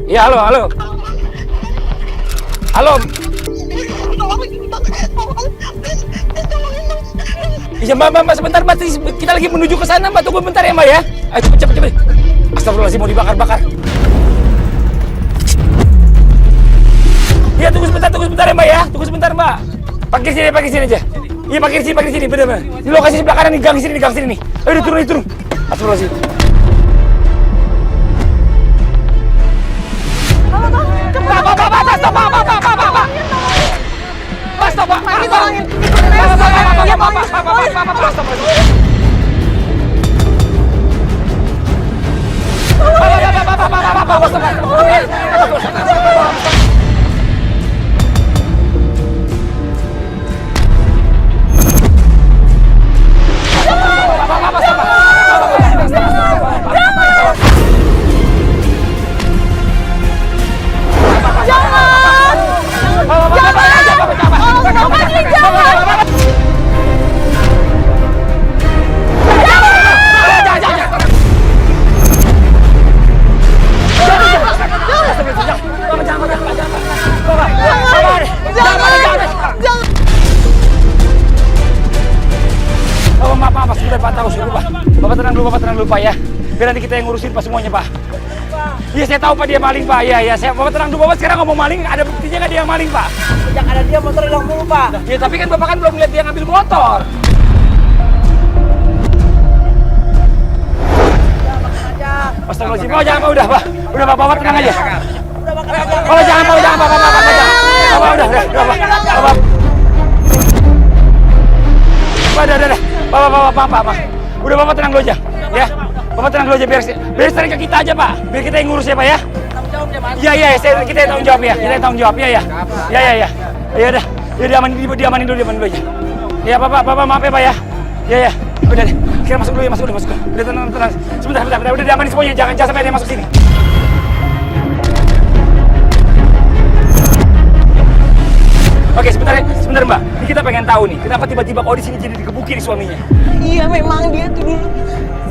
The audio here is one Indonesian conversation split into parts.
Iya, halo, halo. Halo. Iya, Mbak, sebentar, Mbak. Kita lagi menuju ke sana, Mbak. Tunggu bentar ya, Mbak ya. Ayo, cepet. Astagfirullahaladzim, mau dibakar-bakar. Iya, tunggu sebentar ya, Mbak ya. Tunggu sebentar, Mbak. Parkir sini aja. Iya, parkir sini, bener. Di lokasi sebelah kanan nih, gang sini nih. Ayo, turun. Astagfirullahaladzim. Bapak tenang dulu, Pak ya. Biar nanti kita yang ngurusin Pak semuanya, Pak. Iya, saya tahu Pak dia maling, Pak. Iya, Bapak tenang dulu, Bapak sekarang ngomong maling, ada buktinya nggak dia yang maling, Pak? Sejak ada dia motor hilang dulu, Pak. Ya, tapi kan Bapak kan belum lihat dia ngambil motor. Astagfirullahaladzim, Pak, jangan Pak, udah Pak. Udah Bapak tenang aja. Bapak jangan Pak, Bapak udah. Bapak. Udah Bapak tenang dulu aja, ya. Bapak tenang dulu aja, biar sering ke kita aja Pak. Biar kita yang ngurus ya Pak ya. Iya, kita yang tanggung jawab ya. Ya. Ya udah, diamanin dulu aja. Ya Bapak maaf ya Pak ya. Ya. Udah deh, kita masuk dulu. Udah tenang. Sebentar. Udah diamanin semuanya, jangan sampai ada yang masuk sini. Oke, sebentar Mbak. Ini kita pengen tahu nih, kenapa tiba-tiba kok di sini jadi digebukin suaminya? Iya, memang dia tuh dulu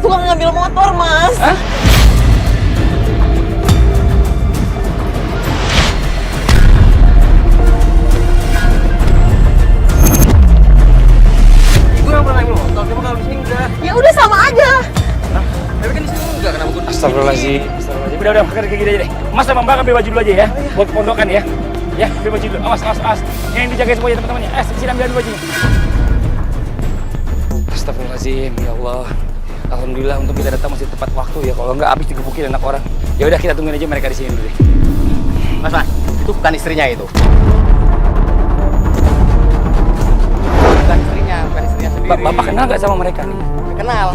suka ngambil motor, Mas. Hah? Ibu yang pernah ngambil motor, coba kalau di sini enggak. Ya udah sama aja. Tapi kan di sini enggak, kenapa gue? Astagfirullahaladzim. Udah, kayak gini aja deh. Mas sama Mbak ambil baju dulu aja ya, buat pondokan ya. Ya, ambil baju dulu. Awas. Yang dijagain semuanya teman-temannya. Sini ambil bajunya. Astagfirullahaladzim, ya Allah. Alhamdulillah untuk kita datang masih tepat waktu ya. Kalau nggak habis digebukin anak orang. Ya udah, kita tungguin aja mereka di sini dulu deh. Mas, itu bukan istrinya itu. Bukan istrinya sendiri. Bapak kenal nggak sama mereka nih? Kenal.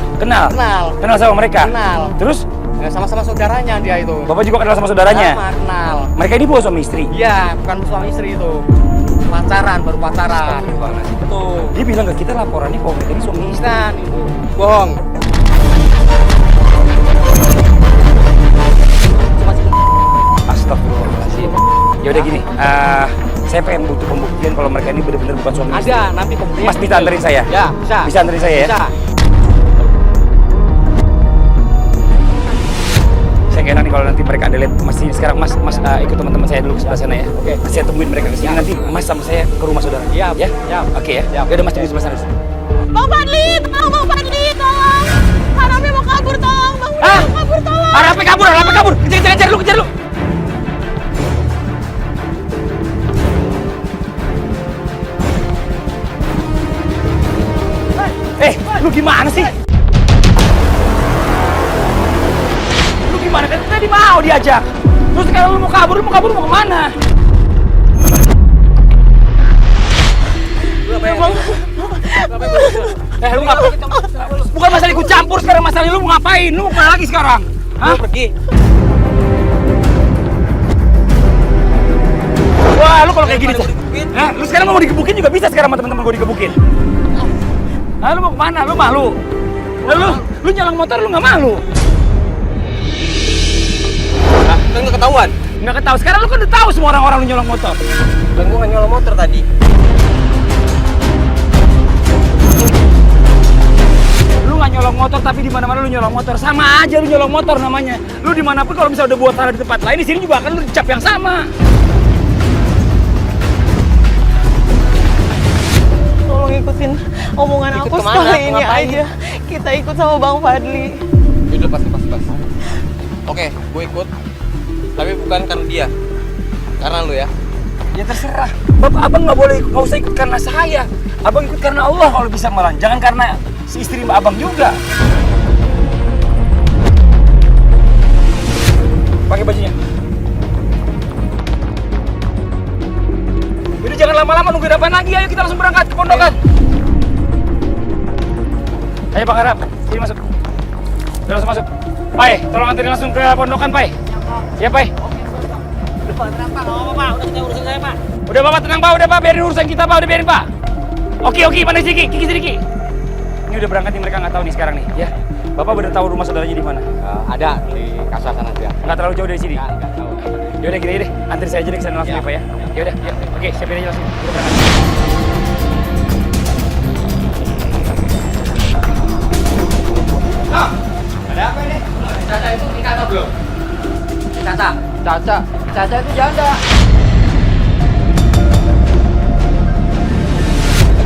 Kenal sama mereka? Kenal. Terus? Ya, sama-sama saudaranya dia itu. Bapak juga kenal sama saudaranya? Sama, kenal. Mereka ini bukan suami istri? Iya, bukan suami istri itu. Baru pacaran. Betul. Dia bilang ke kita laporannya kalau mereka ini suami istri. Bukan, itu bohong. Astagfirullahaladzim. Ya udah gini, saya pengen butuh pembuktian kalau mereka ini benar-benar bukan suami istri. Ada, nanti pembuktian. Mas bisa anterin saya? Ya, bisa. Bisa anterin saya ya? Bisa. Saya kira nih kalau nanti mereka ada lihat masih sekarang Mas ikut teman-teman saya dulu ke sebelah sana ya. Oke. Saya tungguin mereka ke sini nanti Mas sama saya ke rumah saudara. Iya, ya. Oke ya. Ya udah Mas tunggu di sebelah sana. Bang Fadli, tolong. Harapnya mau kabur, tolong. Bang Fadli mau kabur, tolong. Harapnya kabur. Kejar lu. Lu gimana sih? Gimana? Tadi mau diajak. Terus sekarang lu mau kabur mau kemana? Lu ngapain? Bukan masalah ikut campur sekarang, masalah lu mau ngapain? Lu mau kemana lagi sekarang? Hah? Lu pergi. Wah, lu kalau kayak gini, lu sekarang mau digebukin juga bisa sekarang sama teman-teman gue digebukin. Lu mau kemana? Lu malu? Lu nyolong motor lu nggak malu? Kan nggak ketahuan. Nggak ketahuan. Sekarang lu kan udah tahu semua orang-orang lu nyolong motor. Dan gua nggak nyolong motor tadi. Lu nggak nyolong motor tapi di mana-mana lu nyolong motor. Sama aja lu nyolong motor namanya. Lu dimanapun kalau misalnya udah buat salah di tempat lain, di sini juga akan lu dicap yang sama. Tolong ikutin omongan Ikut aku kemana? sekali ini Ngapain? aja. Kita ikut sama Bang Fadli. Lepas. Oke, gue ikut. Tapi bukan karena dia. Karena lu ya. Ya terserah. Bapak abang nggak usah ikut karena saya. Abang ikut karena Allah kalau bisa malah. Jangan karena si istri mbak abang juga. Pakai bajunya. Udah jangan lama-lama nungguin apaan lagi. Ayo kita langsung berangkat ke pondokan. Ayo Bang Arab, sini masuk. Udah langsung masuk. Pai, tolong anterin langsung ke pondokan, Pai. Ya, Pai. Pak, tenang Pak, nggak apa-apa Pak. Udah kita urusin saya Pak. Udah Bapak tenang Pak, udah Pak, biarin urusan kita Pak, udah biarin Pak. Oke, mana si Kiki sedikit. Ini udah berangkat nih, mereka nggak tahu nih sekarang nih, ya. Bapak udah tahu rumah saudaranya di mana? Ada di kasar sana dia. Nggak terlalu jauh dari sini. Nggak tahu. Yaudah gini deh, anterin saya aja deh ke sana langsung ya Pak ya. Yaudah, yuk. Oke, siapin aja langsung. Udah berangkat. Ada apa ini? Caca itu nikah atau belum? Caca itu janda.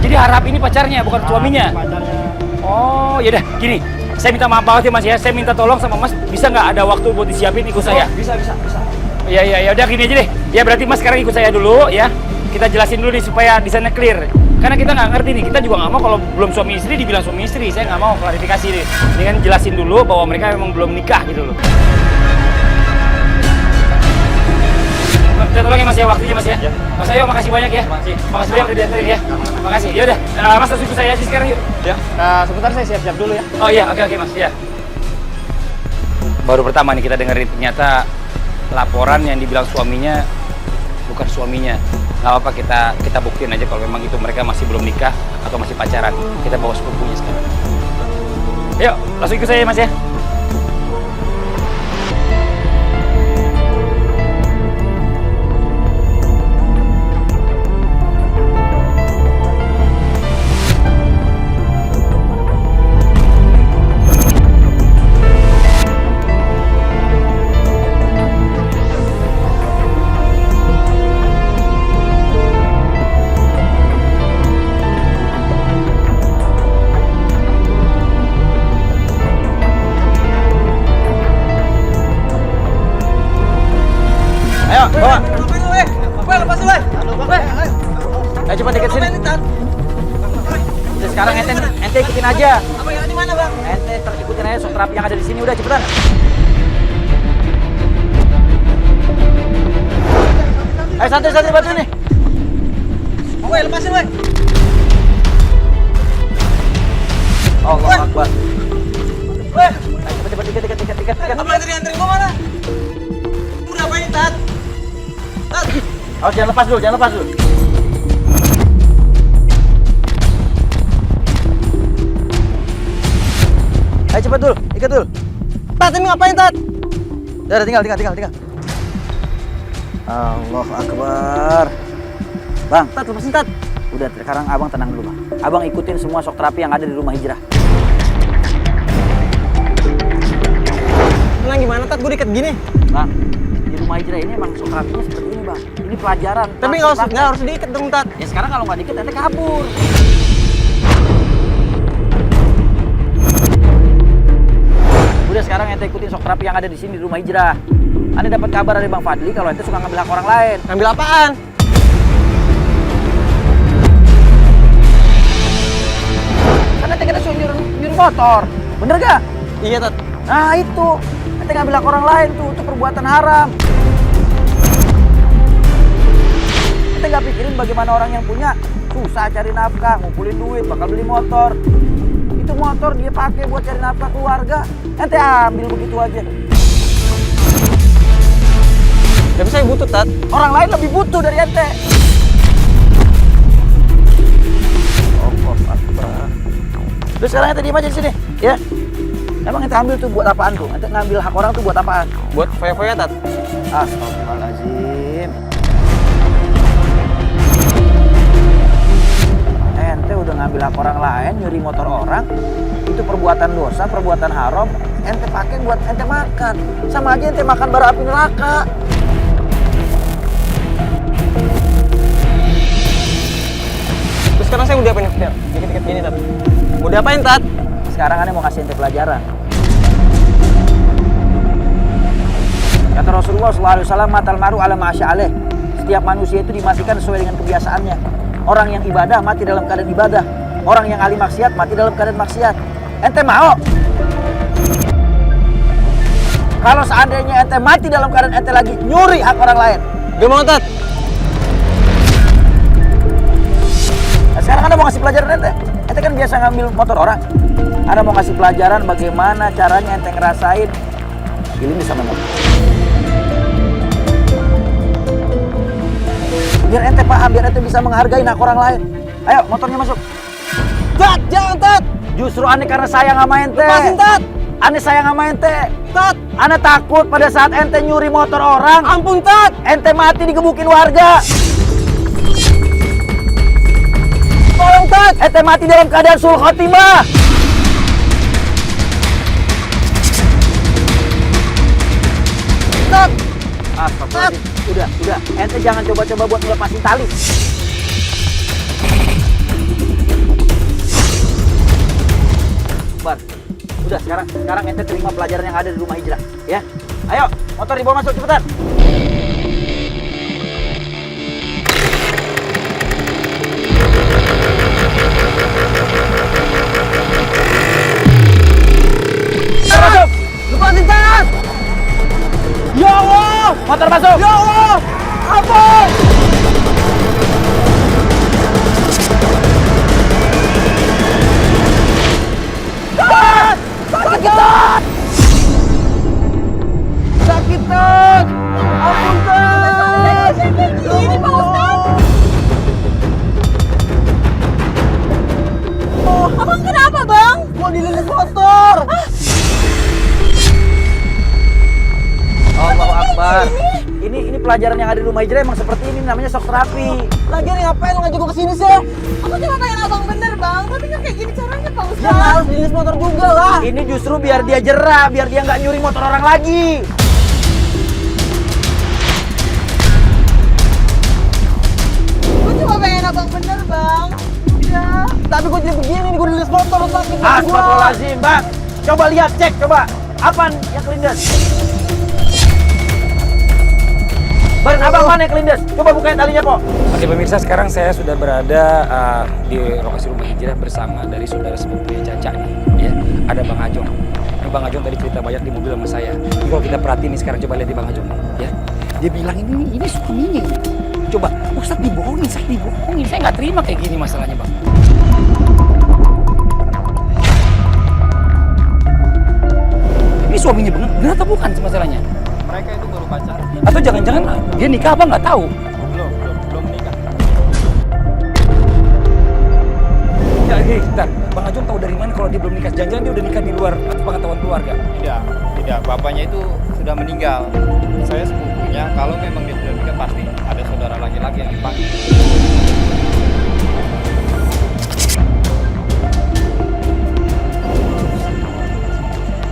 Jadi Harap ini pacarnya, bukan suaminya? Pacarnya. Oh, yaudah, gini. Saya minta maaf banget ya Mas ya. Saya minta tolong sama Mas, bisa nggak ada waktu buat disiapin ikut saya? Bisa. Ya udah gini aja deh. Ya berarti Mas sekarang ikut saya dulu ya. Kita jelasin dulu nih supaya di sana clear. Karena kita nggak ngerti nih, kita juga nggak mau kalau belum suami istri dibilang suami istri. Saya nggak mau klarifikasi nih. Dengan jelasin dulu bahwa mereka memang belum nikah gitu loh. Kita tolong ya Mas ya, waktunya Mas ya. Mas Ayo, makasih banyak ya. Makasih banyak udah dianterin ya. Makasih. Yaudah, Mas langsung ikut saya aja sekarang yuk. Ya. Sebentar saya siap-siap dulu ya. Oh iya, oke Mas ya. Baru pertama nih kita dengerin ternyata laporan yang dibilang suaminya bukan suaminya. Gak apa-apa, kita buktiin aja kalau memang itu mereka masih belum nikah atau masih pacaran. Kita bawa sepupunya sekarang. Yuk, langsung ikut saya Mas ya. Ayo, bawa. Lepas dulu. Ayo cepat deket sini. Udah sekarang ente ikutin aja. Apa yang di mana, Bang? Ente ikutin aja sok terapi yang ada di sini, udah cepetan. Ayo santai bantu nih. Woi, lepasin, woi. Allah Akbar. Woi, Ayo cepet tiket. apa yang tadi anterin gua mana? Udah apain, Tat? Tat. Awas jangan lepas dulu. Ayo cepet dulu, ikat dulu. Tat, ini ngapain, Tat? Udah tinggal. Allah Akbar. Bang, Tat, lepasin, Tat. udah sekarang abang tenang dulu bang. Abang ikutin semua sok terapi yang ada di rumah hijrah. Tenang gimana, Tat? Gua diikat gini. Bang, di rumah hijrah ini emang sok terapinya seperti ini bang. Ini pelajaran. Tapi nggak harus diikat dong, Tat. Ya sekarang kalau nggak diikat, ente kabur. Udah sekarang ente ikutin sok terapi yang ada di sini di rumah hijrah. Anda dapat kabar dari Bang Fadli kalau ente suka ngambil hak orang lain. Ngambil apaan? Kan ente kena suruh nyuri motor. Bener gak? Iya, Tat. Nah itu, ente ngambil hak orang lain tuh, itu perbuatan haram. Ente nggak pikirin bagaimana orang yang punya susah cari nafkah, ngumpulin duit, bakal beli motor. Itu motor dia pakai buat cari nafkah keluarga, ente ambil begitu aja. Tapi saya butuh, Tat. Orang lain lebih butuh dari ente. Allah Akbar. Terus sekarang ente diem aja di sini, ya. Emang ente ambil tuh buat apaan tuh? Ente ngambil hak orang tuh buat apaan? Buat foya-foya, Tat. Astagfirullahaladzim. Ente udah ngambil hak orang lain, nyuri motor orang, itu perbuatan dosa, perbuatan haram, ente pakai buat ente makan. Sama aja ente makan bara api neraka. Terus sekarang saya mau diapain? Dikit-dikit gini, Tat. Mau diapain, Tat? Sekarang ane mau kasih ente pelajaran. Kata Rasulullah SAW, matal maru ala ma'asya'aleh. Setiap manusia itu dimatikan sesuai dengan kebiasaannya. Orang yang ibadah mati dalam keadaan ibadah. Orang yang ahli maksiat mati dalam keadaan maksiat. Ente mau? Kalau seandainya ente mati dalam keadaan ente lagi nyuri hak orang lain. Gak mau, Tat. Nah, sekarang anda mau ngasih pelajaran ente. Ente kan biasa ngambil motor orang. Anda mau ngasih pelajaran bagaimana caranya ente ngerasain ini sama motor. Biar ente paham, biar ente bisa menghargai hak orang lain. Ayo, motornya masuk. Tat, jangan, Tat. Justru ane karena sayang sama ente. Lepasin, Tat. Ane sayang sama ente. Tat. Ane takut pada saat ente nyuri motor orang. Ampun, Tat. Ente mati digebukin warga. Tolong, Tat. Ente mati dalam keadaan sul khotimah. Tat. Astagfirullahaladzim. Udah. Ente jangan coba-coba buat ngelepasin tali. Bar. Udah, sekarang ente terima pelajaran yang ada di rumah hijrah, ya. Ayo, motor dibawa masuk cepetan. Motor masuk. Lepasin, Tat. Ya Allah. Motor masuk. Ya Allah. Ampun. Sakit, Tat! Ampun, Tat! Ini Pak Ustadz. Abang kenapa, Bang? Gua dililit motor! Allahu Akbar. Ini pelajaran yang ada di rumah hijrah emang seperti ini, namanya shock terapi. Lagian ngapain lu ngajak gua kesini sih? Aku cuma pengen abang bener, Bang. Tapi nggak kayak gini caranya, Pak Dia Ustadz. harus dililit motor juga lah! Ini justru biar dia jerah, biar dia nggak nyuri motor orang lagi. Aku cuma pengen abang bener, Bang. Ya. Tapi gua jadi begini nih, gua dililit motor, lu sakit gua. Astagfirullahaladzim, Bang. Coba lihat, cek, coba. Apaan yang kelindes? Ban abang mana yang kelindes? Coba bukain talinya, Pok. Oke pemirsa, sekarang saya sudah berada di lokasi rumah hijrah bersama dari saudara sepupunya Caca nih, ya. Ada Bang Ajong. Nah, Bang Ajong tadi cerita banyak di mobil sama saya. Jadi kalau kita perhatiin nih sekarang, coba lihat di Bang Ajong, ya. Dia bilang ini suaminya. Coba, Ustadz dibohongin, Saya nggak terima kayak gini masalahnya, Bang. Ini suaminya bener atau bukan sih masalahnya? Mereka itu baru pacaran. Atau jangan-jangan dia nikah apa nggak tahu? Belum nikah. Ya, bentar. Bang Ajong tahu dari mana kalau dia belum nikah? Jangan-jangan dia udah nikah di luar atas pengetahuan keluarga? Tidak. Bapaknya itu sudah meninggal. Saya sepupunya, kalau memang dia sudah nikah pasti ada saudara laki-laki yang dipanggil.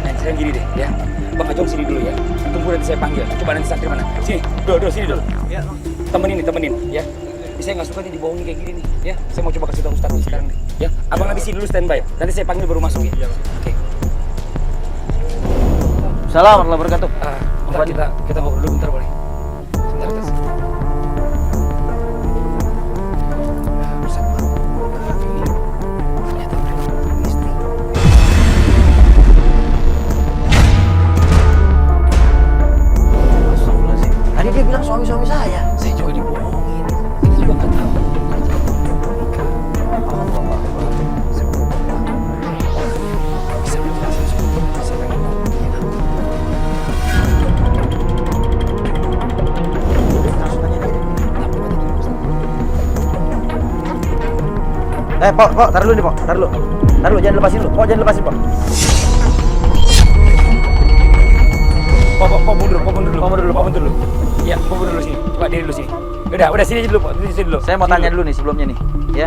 Nah, sekarang gini deh, ya. Bang Ajong sini dulu ya. Tunggu nanti saya panggil. Coba nanti santri mana? Sini, dulu sini dulu. Ya. Temenin, ya. Saya nggak suka nih dibohongin kayak gini nih, ya. Saya mau coba kasih tahu Ustadz nih sekarang nih, ya. Abang nanti sini dulu standby. Nanti saya panggil baru masuk ya. Oke. Assalamualaikum warahmatullahi wabarakatuh. Bentar, kita ngobrol dulu bentar boleh? Sebentar, atas. Tadi dia bilang suami saya. Saya juga dibohongin. Ini juga nggak tahu. Pok, taruh dulu nih, Pok. Taruh dulu, jangan lepasin dulu. Pok, jangan lepasin, Pok. Pok mundur dulu. Ya, pok mundur dulu sini. Coba diri dulu sini. Udah sini aja dulu, Pok. Sini dulu. Saya mau tanya dulu nih sebelumnya nih, ya.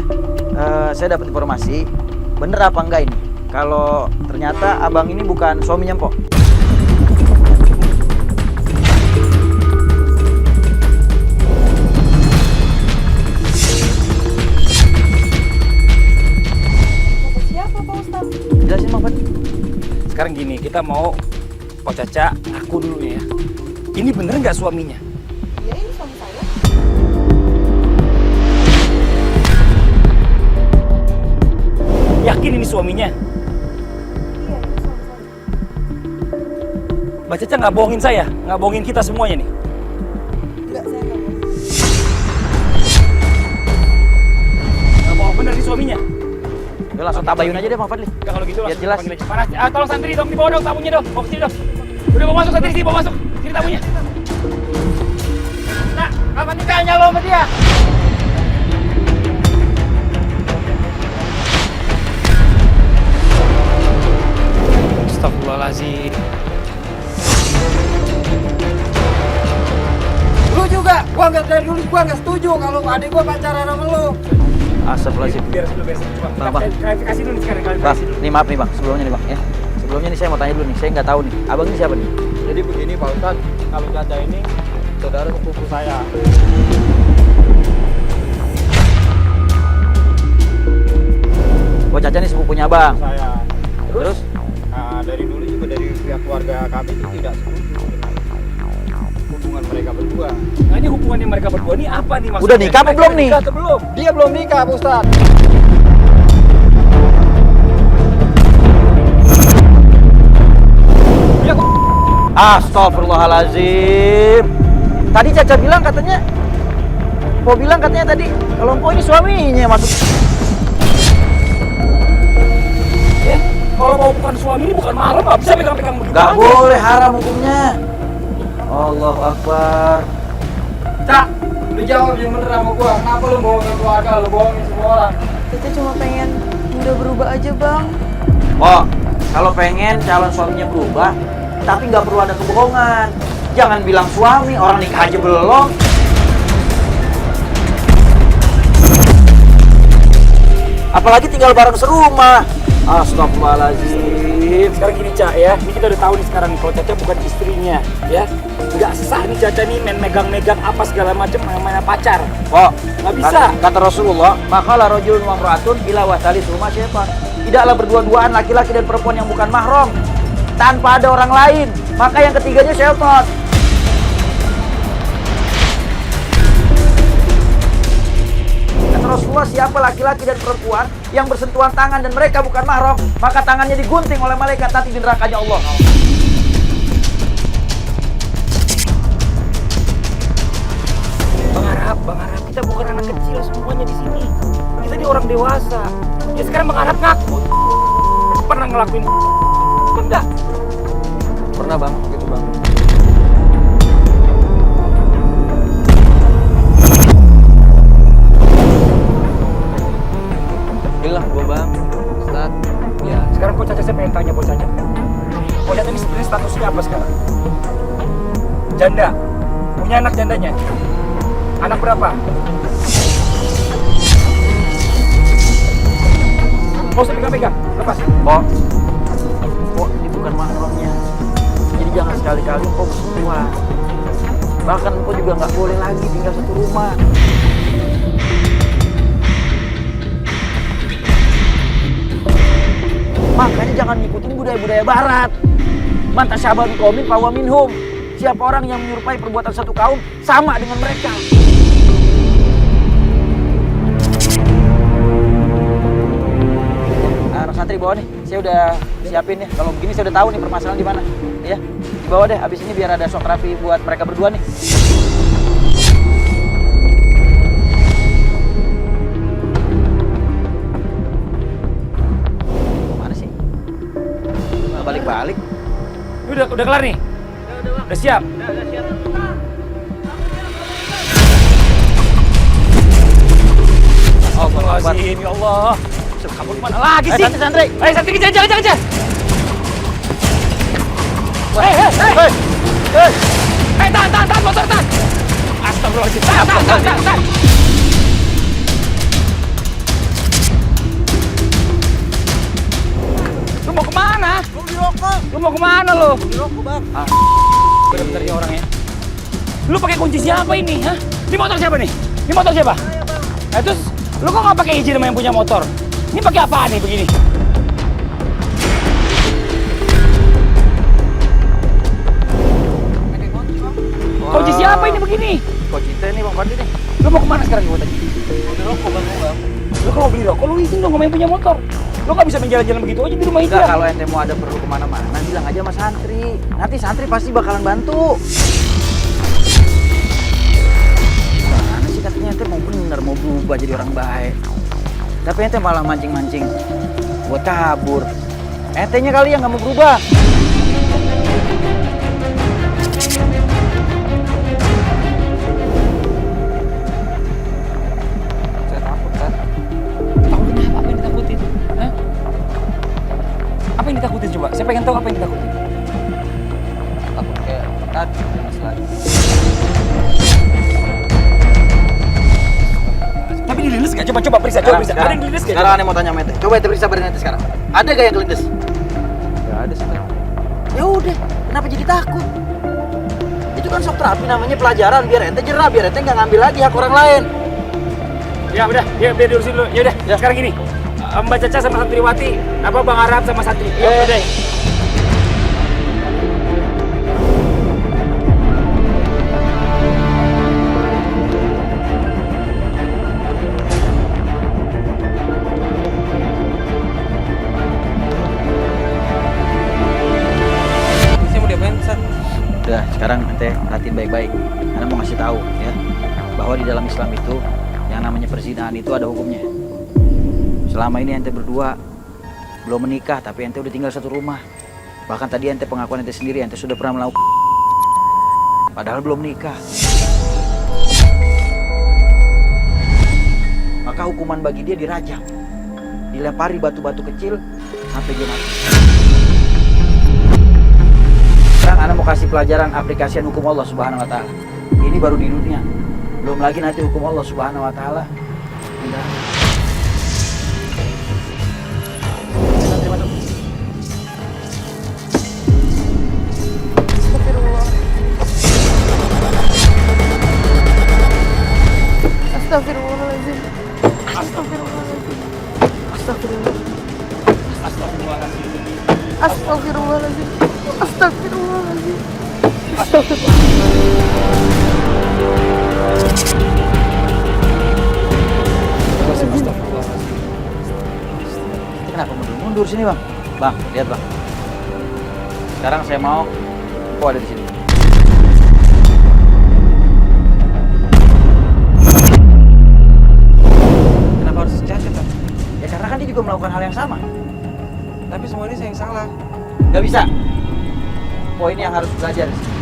Saya dapat informasi, bener apa enggak ini? kalau ternyata abang ini bukan suaminya Mpok. Siapa Pak Ustadz? Jelasin Bang Fadli. Sekarang gini, kita mau Pak Caca aku dulu ya. Ini bener nggak suaminya? Iya, ini suami saya. Yakin ini suaminya? Iya, ini suami saya. Mbak Caca nggak bohongin saya, nggak bohongin kita semuanya nih. Enggak, saya nggak mau. Nggak bohong bener ini suaminya. Udah langsung tabayun aja deh Bang Fadli. Ya, kalau gitu Biar langsung jelas. panggil aja. Panas. Tolong santri dong, dibawa dong tamunya dong. Bawa ke sini dong. Udah bawa masuk santri sini, bawa masuk. Sini tamunya. Nah, apa nikahnya lo sama dia? Astagfirullahaladzim. Lu juga, gua nggak dari dulu gua nggak setuju kalau adik gua pacaran sama lu. Astagfirullahaladzim. Beres dulu, beres. Bang, Bang. klarifikasi dulu nih sekarang, Bang, klarifikasi dulu. nih maaf nih Bang, sebelumnya nih Bang ya. Sebelumnya nih saya mau tanya dulu nih, saya nggak tahu nih. Abang ini siapa nih? Jadi begini Pak Ustadz, kalau Caca ini saudara sepupu saya. Oh Caca nih sepupunya Abang. Saya. Terus? Nah, dari dulu juga dari pihak keluarga kami itu tidak setuju dengan hubungan mereka berdua. Nah, ini hubungannya mereka berdua nih apa nih maksudnya? Udah nikah apa Mereka belum udah nih? nikah atau belum? Dia belum nikah Pak Ustadz. Dia kok Astagfirullahaladzim. Tadi Caca bilang katanya, Mpok bilang katanya tadi kalau Mpok ini suaminya maksud. ya, kalau mau bukan suami ini bukan mahram, nggak bisa pegang-pegang begitu. Gak aja. boleh, haram hukumnya. Allahu Akbar. Cak, lu jawab yang bener sama gua. Kenapa lu bohongin keluarga, lu bohongin semua orang? Kita cuma pengen udah berubah aja, Bang. Oh, kalau pengen calon suaminya berubah, tapi nggak perlu ada kebohongan. Jangan bilang suami, orang nikah aja belum. Apalagi tinggal bareng serumah. Astagfirullahaladzim. Sekarang gini Ca ya, ini kita udah tahu nih sekarang nih kalau Caca bukan istrinya ya. Nggak sah nih Caca nih main megang-megang apa segala macam main pacar. Oh, Nggak bisa. Kata Rasulullah, makalah rajulun wa imra'atun bila wasali rumah syaitan. Tidaklah berdua-duaan laki-laki dan perempuan yang bukan mahram tanpa ada orang lain, maka yang ketiganya syaitan. Kata Rasulullah, siapa laki-laki dan perempuan yang bersentuhan tangan dan mereka bukan mahram, maka tangannya digunting oleh malaikat nanti di nerakanya Allah. Bang Arab, kita bukan anak kecil semuanya di sini. Kita ini orang dewasa. Ya sekarang Bang Arab ngaku pernah ngelakuin enggak? Pernah Bang, gitu Bang. Gila gua Bang, Ustaz. Ya, Sekarang kok Caca saya pengen tanya kok Caca. Kok Caca ini sebenarnya statusnya apa sekarang? Janda. Punya anak jandanya. Anak berapa? Mau usah pegang-pegang, lepas. Kok ini bukan mahramnya. Jadi jangan sekali-kali kok bersentuhan. Bahkan kok juga nggak boleh lagi tinggal satu rumah. Makanya jangan ngikutin budaya-budaya barat. Man tasyabbaha biqaumin fahuwa minhum. Siapa orang yang menyerupai perbuatan satu kaum sama dengan mereka. Anak santri bawa nih, saya udah siapin ya. Kalau begini saya udah tahu nih permasalahan di mana. Ya, dibawa deh. Abis ini biar ada shock terapi buat mereka berdua nih. Mana sih? Nggak balik-balik. Udah kelar nih? Udah siap? Astagfirullahaladzim, ya Allah. Kamu kemana lagi sih? Santri. Santri kejar. Tahan, motor, tahan. Astagfirullahaladzim, tahan. rokok. Lu mau kemana lu? Beli rokok, Bang. Bener-bener nih orangnya. Lu pakai kunci siapa ini, hah? Ini motor siapa nih? Ini motor siapa? Terus lu kok nggak pakai izin sama yang punya motor? Ini pakai apaan nih begini? Pakai kunci, Bang. Kunci siapa ini begini? Kunci ini Bang Fadli nih. Lu mau kemana sekarang gua tanya? Beli rokok, Bang. Lu kalau beli rokok, lu izin dong sama yang punya motor. Lu nggak bisa menjalan-jalan begitu aja di rumah itu. Enggak, kalau ente mau ada perlu kemana-mana, bilang aja sama santri. Nanti santri pasti bakalan bantu. Mana sih katanya ente mau bener, mau berubah jadi orang baik. Tapi ente malah mancing-mancing buat kabur. Entenya kali yang nggak mau berubah. Saya takut, Tat. Takut kenapa? Apa yang ditakutin? Hah? Apa yang ditakutin coba? Saya pengen tahu apa yang ditakutin. Takut kayak tadi Mas lagi. Tapi dilindes nggak? Coba periksa, coba periksa. Ada yang dilindes nggak? Sekarang ane mau tanya sama ente. Coba ente periksa badan ente sekarang. Ada gak yang kelindes? Enggak ada sih, Tat. Ya udah, kenapa jadi takut? Itu kan shock terapi namanya pelajaran biar ente jerah, biar ente nggak ngambil lagi hak orang lain. Ya udah, ya biar diurusin dulu. Ya udah, sekarang gini. Mbak Caca sama Santriwati, apa Bang Arab sama Santri. Ya udah. Saya mau diapain, Tat? Udah, sekarang ente perhatiin baik-baik. Karena mau ngasih tahu ya, bahwa di dalam Islam itu yang namanya perzinahan itu ada hukumnya. Selama ini ente berdua belum menikah, tapi ente udah tinggal satu rumah. Bahkan tadi ente pengakuan ente sendiri, ente sudah pernah melakukan, padahal belum nikah. Maka hukuman bagi dia dirajam, dilempari batu-batu kecil sampai dia mati. Sekarang Ana mau kasih pelajaran aplikasian hukum Allah Subhanahu Wa Taala. Ini baru di dunia, belum lagi nanti hukum Allah Subhanahu Wa Taala. Astagfirullahaladzim. Astagfirullahaladzim. Astagfirullahaladzim. Astagfirullahaladzim. Astagfirullahaladzim. Kenapa mundur sini bang? Bang, lihat bang. Sekarang saya mau kok ada di sini. Kenapa harus dicacat, Tat? Ya karena kan dia juga melakukan hal yang sama. Tapi semua ini saya yang salah. Gak bisa. Poin yang harus belajar di sini.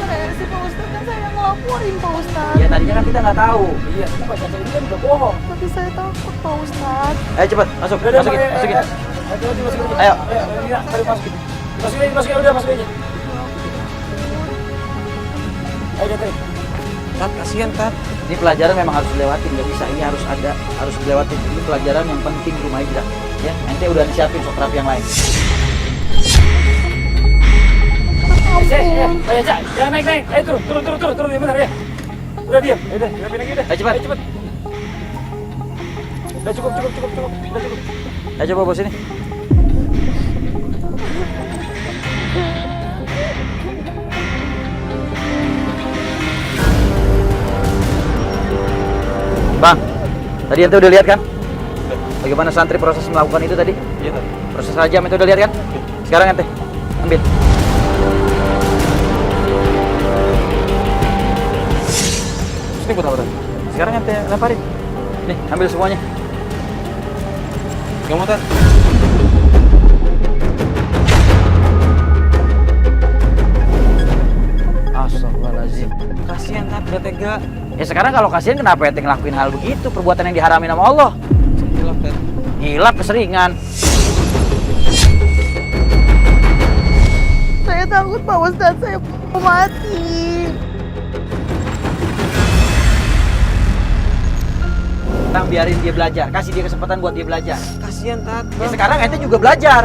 Saya sih Pak Ustadz, kan saya yang ngelaporin Pak Ustadz. Ya tadinya kan kita nggak tahu. Iya, ini Pak Caca ini kan udah bohong. Tapi saya takut Pak Ustadz. Ayo cepat, masuk, masukin. Ayo. Masukin aja. Ayo Jatri. Tat, kasihan, Tat. Ini pelajaran memang harus dilewatin, nggak bisa. Ini harus dilewatin. Ini pelajaran yang penting di rumah Hijrah. Ya, nanti udah disiapin sok terapi yang lain. Ayo Cak, jangan naik. Ayo turun, ya benar ya. Udah diam, udah, rapi lagi udah. Ayo cepat. Udah cukup. Ayo coba bos ini. Bang, tadi ente udah lihat kan? Bagaimana santri proses melakukan itu tadi? Iya, Tat. Proses rajam itu udah lihat kan? Sekarang ente ambil. Terus ini buat apa, Tat? Sekarang ente lemparin. Nih, ambil semuanya. Gak mau, Tat. Astagfirullahaladzim. Kasihan, Tat. Udah tega. Ya sekarang kalau kasihan kenapa ente ngelakuin hal begitu? Perbuatan yang diharamin sama Allah. Hilaf, Tat. Hilaf keseringan. Saya takut Pak Ustadz, saya mau mati. biarin dia belajar, kasih dia kesempatan buat dia belajar. Kasihan Tat. Ya, sekarang ente juga belajar.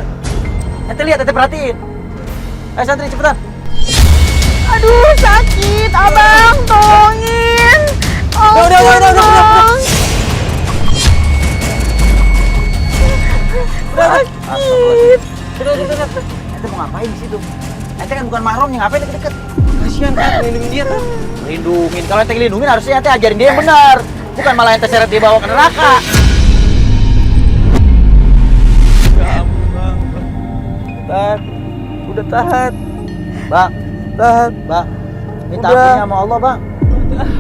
Ente lihat, ente perhatiin. Ayo santri cepetan. Aduh sakit, abang tolongin. Udah. Sakit. Udah. Ente mau ngapain di situ? Ente kan bukan mahramnya, ngapain deket-deket? Kasihan Tat, melindungi dia Tat. Lindungin. Kalau ente lindungin harusnya ente ajarin dia yang benar. Bukan malah ente seret dia bawa ke neraka. Tahan. Udah tahan. Bang. Tahan. Bang. Minta ampunnya sama Allah, Bang.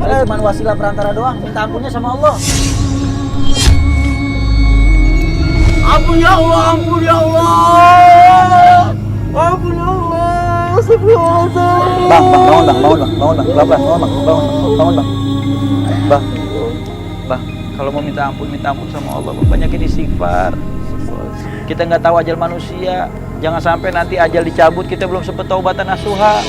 Saya cuma wasilah perantara doang. Minta ampunnya sama Allah. Ampun ya Allah, ampun ya Allah. Ampun ya Allah. Astagfirullahaladzim. Bang, bangun bang. Bangun bang. Bang, kalau mau minta ampun sama Allah. Bang. Banyakin istighfar. Kita nggak tahu ajal manusia. Jangan sampai nanti ajal dicabut kita belum sempet taubatan nasuha.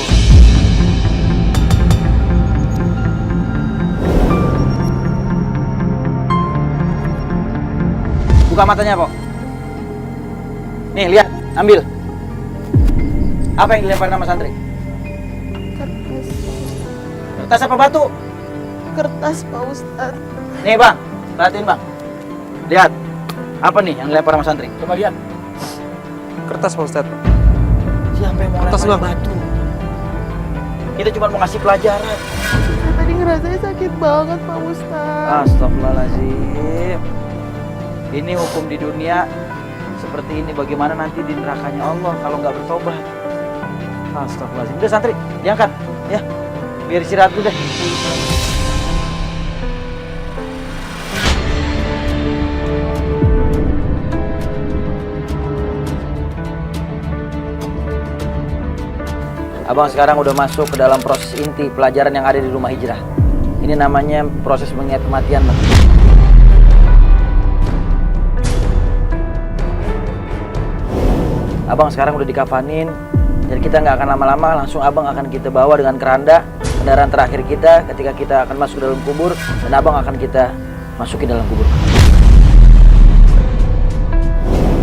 Buka matanya, Pok. Nih, lihat, ambil. Apa yang dilempar nama santri? Kertas. Kertas apa batu? Kertas Pak Ustadz. Nih, Bang. Perhatiin, Bang. Lihat. Apa nih yang dilempar sama santri? Coba lihat. Kertas Pak Ustadz. Siapa yang mau Kertas, lempar Bang. batu? Kita cuma mau ngasih pelajaran. Saya tadi ngerasanya sakit banget Pak Ustadz. Astagfirullahaladzim. Ini hukum di dunia seperti ini. Bagaimana nanti di nerakanya Allah kalau nggak bertobat? Astagfirullahaladzim. Udah santri, diangkat ya. Biar istirahat dulu deh. Abang sekarang udah masuk ke dalam proses inti pelajaran yang ada di rumah hijrah. Ini namanya proses mengingat kematian, Bang. Abang sekarang udah dikafanin, jadi kita nggak akan lama-lama, langsung abang akan kita bawa dengan keranda kendaraan terakhir kita ketika kita akan masuk ke dalam kubur, dan abang akan kita masukin dalam kubur.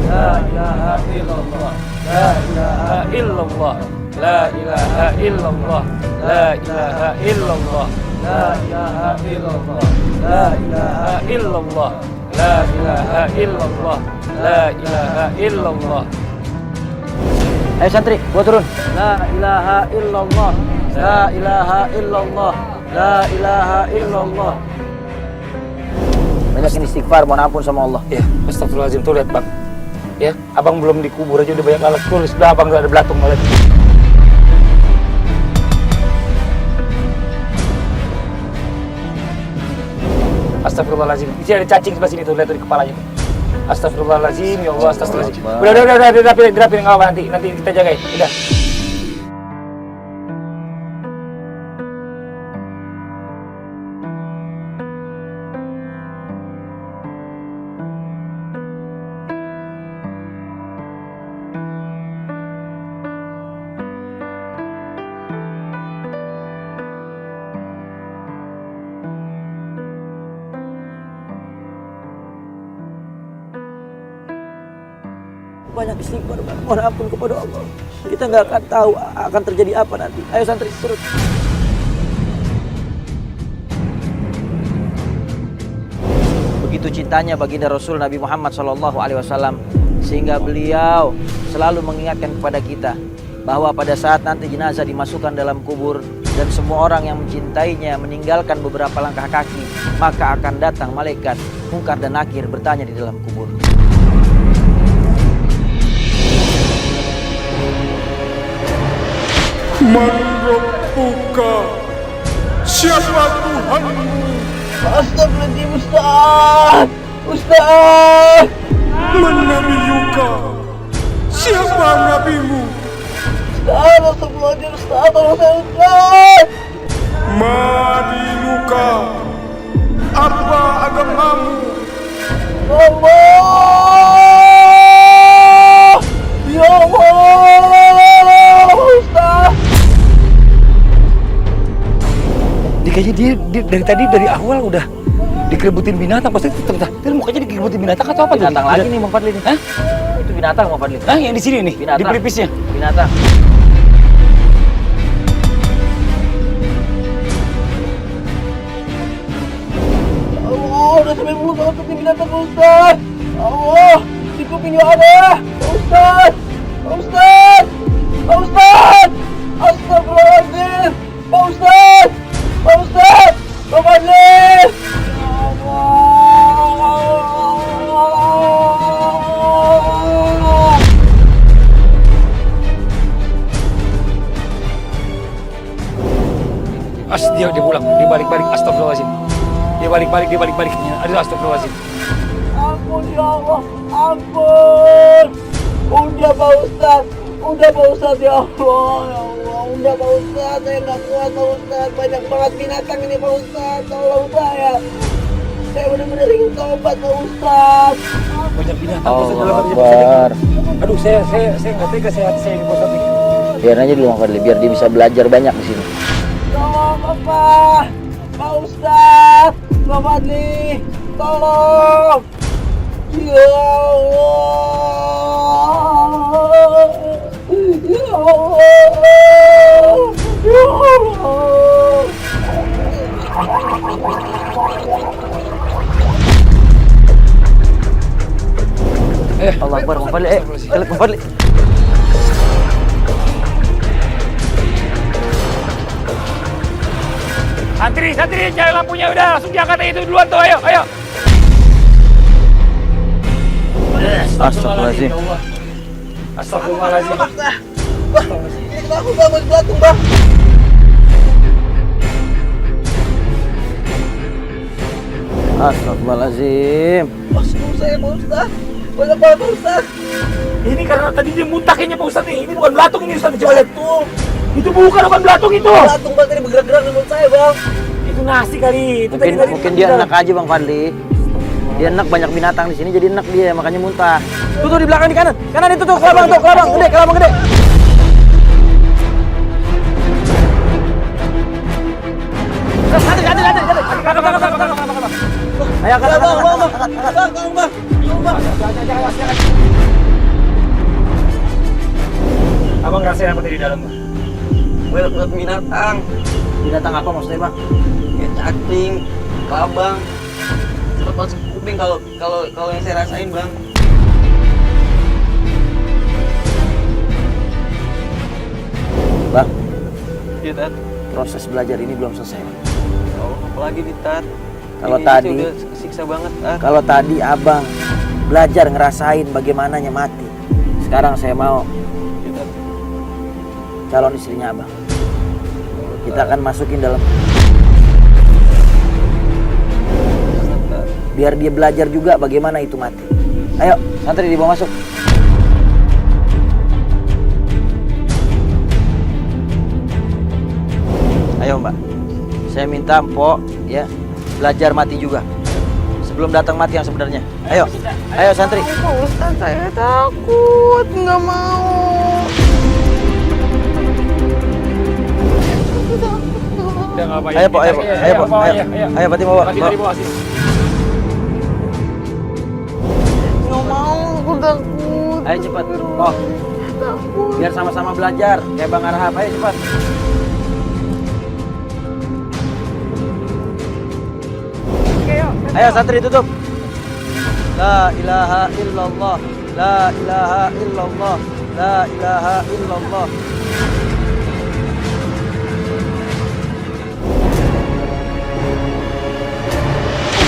La ilaha illallah, la ilaha illallah, la ilaha illallah, la ilaha illallah, la ilaha illallah, la ilaha illallah, la ilaha illallah, la ilaha illallah. Ayo santri, gua turun. La ilaha illallah, la ilaha illallah, la ilaha illallah. Banyakin istighfar, mohon ampun sama Allah. Ya, astagfirullahaladzim. Tuh lihat, Bang. Ya, abang belum dikubur aja udah banyak alat tulis. Udah abang gak ada belatung malah. Astagfirullahaladzim. Di sini ada cacing sebelah sini tuh, lihat tuh di kepalanya. Astagfirullahaladzim, ya Allah, astagfirullahaladzim. Udah, dirapin, nggak apa nanti kita jagain. Udah. Banyak istighfar, Bang. Mohon ampun kepada Allah. Kita nggak akan tahu akan terjadi apa nanti. Ayo santri, turun. Begitu cintanya baginda Rasul Nabi Muhammad SAW, sehingga beliau selalu mengingatkan kepada kita bahwa pada saat nanti jenazah dimasukkan dalam kubur dan semua orang yang mencintainya meninggalkan beberapa langkah kaki, maka akan datang malaikat Munkar dan Nakir bertanya di dalam kubur. Man Rabbuka? Siapa Tuhanmu? Astagfirullahaladzim, Ustaz! Ustaz! Man Nabiyuka? Siapa nabimu? Ustaz, astagfirullahaladzim, Ustaz! Tolong saya, Ustaz! Ma dinuka? Apa agamamu? Allah! Ya Allah! Ustaz! Kayaknya dia dari tadi dari awal udah Dikerebutin binatang pasti itu bentar. Itu mukanya dikerebutin binatang atau apa tuh? Binatang lagi nih Bang Fadli nih. Hah? Itu binatang Bang Fadli. Hah, yang di sini nih, Binatang. di pelipisnya. Binatang. Allah, udah sampai mulut aku nih binatang Pak Ustaz. Allah, di kuping juga ada. Pak Ustaz. Pak Ustaz. Pak Ustaz. Astagfirullahaladzim. Pak Ustaz. Pak Ustaz. Pak Fadli. Allah. Dia pulang, dia balik-balik, astagfirullahaladzim. Dia balik-balik. Aduh, astagfirullahaladzim. Ampun ya Allah, ampun. Udah Pak Ustaz, ya Allah, udah Pak Ustaz, saya nggak kuat Pak Ustaz, banyak banget binatang ini Pak Ustaz, tolong saya benar-benar ingin tobat Pak Ustaz. Banyak binatang. Allah Akbar. Aduh, saya nggak tega saya ini Pak Ustaz nih. Biar aja dulu Bang Fadli, biar dia bisa belajar banyak di sini. Tolong Pak Ustaz, Pak Fadli, tolong. Ya Allah, ya Allah, ya Allah. Allah Akbar, Bang Fadli, Bang Fadli. Santri, nyalain lampunya udah, langsung diangkat itu duluan tuh, ayo. Astagfirullahaladzim. Astagfirullahaladzim. Ini kenapa Bang, mau belatung Bang? Astagfirullahaladzim. Saya Pak Ustaz, banyak banget Pak Ustaz. Ini karena tadi dia muntah kayaknya Pak Ustaz nih. Ini bukan belatung ini Ustaz, coba lihat. Itu bukan belatung itu. Belatung Bang, tadi bergerak-gerak di mulut saya Bang. Itu nasi kali. Itu Mungkin dia enak aja Bang Fadli. Dia enak, banyak binatang di sini jadi enak dia, makanya muntah. Tuh di belakang di kanan. Kanan itu tuh kelabang gede. Ayo angkat. Abang ngerasain apa tadi di dalam, Bang? Gue liat binatang. Binatang apa maksudnya Bang? Kayak cacing, kelabang. Cepet masuk kuping kalau yang saya rasain, Bang. Bang, Iya, Tat. proses belajar ini belum selesai Bang. Oh, apalagi di Tat. Kalau Ini tadi- udah kesiksa banget, ah. Kalau tadi abang belajar ngerasain bagaimananya mati, sekarang saya mau Iya, Tat. calon istrinya abang. Kita akan masukin dalam, Tat. biar dia belajar juga bagaimana itu mati. Ayo, santri dibawa masuk. Ayo Mbak, saya minta Mpok ya belajar mati juga sebelum datang mati yang sebenarnya. Ayo santri. Pak Ustaz, saya takut, nggak mau. Udah nggak apa-apa. Ayo Pok, ayo Fatimah bawa. Nggak mau, aku takut. Ayo cepat. Oh, Takut. biar sama-sama belajar kayak Bang Arhab. Ayo cepat. Ayo santri tutup. La ilaha illallah. La ilaha illallah. La ilaha illallah.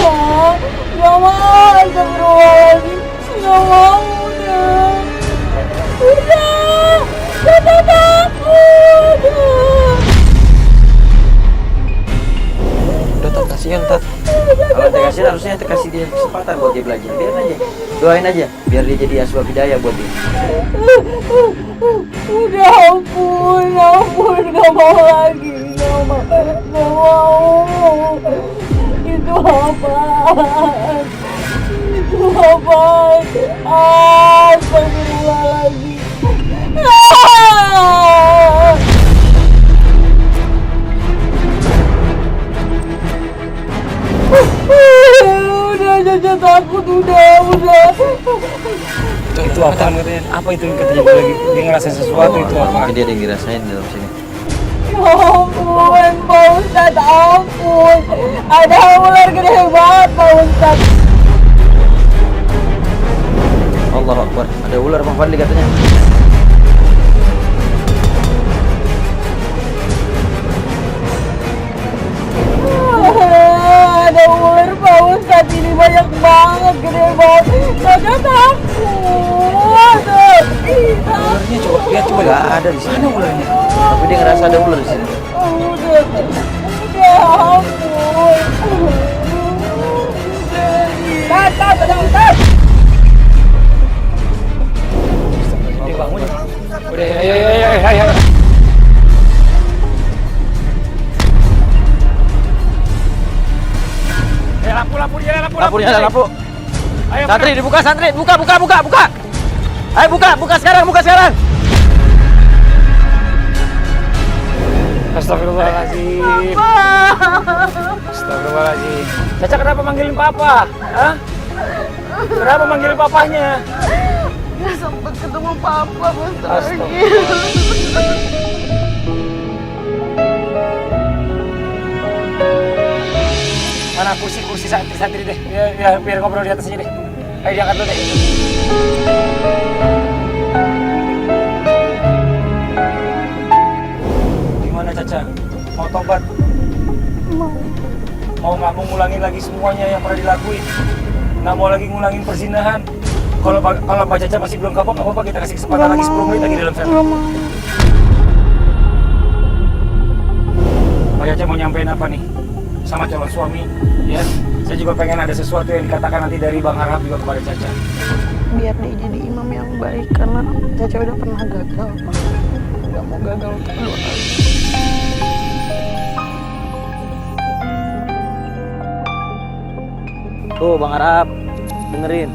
Oh, nggak mau, astagfirullahaladzim. Nggak mau, udah. Udah takut. Udah, Tat, kasihan, Tat. Kalau dikasih harusnya kasih dia kesempatan buat dia belajar. Biarin aja. Doain aja biar dia jadi asbab hidayah buat dia. Udah, ampun, nggak mau lagi, nggak mau. Itu apaan? Astagfirullahaladzim. Ah! Caca takut udah. Itu apa katanya? Apa itu yang katanya lagi dia ngerasain sesuatu itu apa? Jadi ada yang dirasain di dalam sini. Ya ampun, Pak Ustadz, ampun. Ada ular gede banget, Pak Ustadz. Allahu Akbar. Ada ular Bang Fadli katanya. Ada ular, Pak Ustadz. Ini banyak banget, gede banget. Caca takut. Ularnya coba nggak ada di sini. Mana ularnya? Tapi dia ngerasa ada ular di sini. Ya ampun. Ustadz, ada Ustadz. Dia bangun ya. Udah, ayo. Lampunya ada lampu. Ayo, Santri dibuka santri, buka. Ayo buka sekarang. Astagfirullahaladzim. Astagfirullahaladzim. Caca kenapa manggilin papa? Hah? Kenapa manggilin papanya? Gak sempet ketemu papa, Ustadz. Mana kursi santri deh. Ya, biar ngobrol di atas aja deh. Ayo diangkat dulu deh. Gimana Caca? Mau tobat? Mau nggak mau ngulangin lagi semuanya yang pernah dilakuin? Nggak mau lagi ngulangin perzinahan? Kalau Mbak Caca masih belum kapok, nggak apa-apa, kita kasih kesempatan lagi 10 menit lagi di dalam sana. Mbak Caca mau nyampein apa nih sama calon suami? Ya, saya juga pengen ada sesuatu yang dikatakan nanti dari Bang Harhab juga kepada Caca. Biar dia jadi imam yang baik, karena Caca udah pernah gagal, Pak. Gak mau gagal untuk kedua kali. Tuh Bang Arab, dengerin.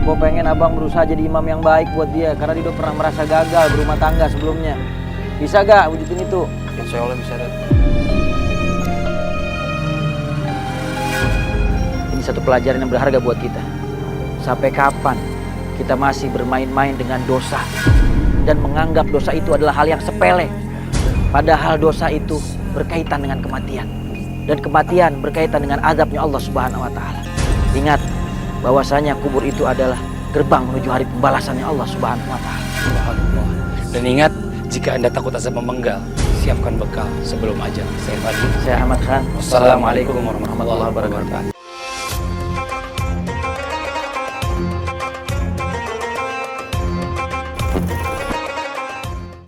Gue pengen abang berusaha jadi imam yang baik buat dia, karena dia udah pernah merasa gagal berumah tangga sebelumnya. Bisa gak wujudin itu? Insya Allah bisa, Dad. Ini satu pelajaran yang berharga buat kita. Sampai kapan kita masih bermain-main dengan dosa dan menganggap dosa itu adalah hal yang sepele, padahal dosa itu berkaitan dengan kematian, dan kematian berkaitan dengan azabnya Allah Subhanahu wa Ta'ala. Ingat bahwasanya kubur itu adalah gerbang menuju hari pembalasannya Allah Subhanahu wa Ta'ala. Dan ingat, jika Anda takut azab memenggal, siapkan bekal sebelum ajal. Saya Fadli. Saya Ahmad Khan. Wassalamualaikum warahmatullahi wabarakatuh.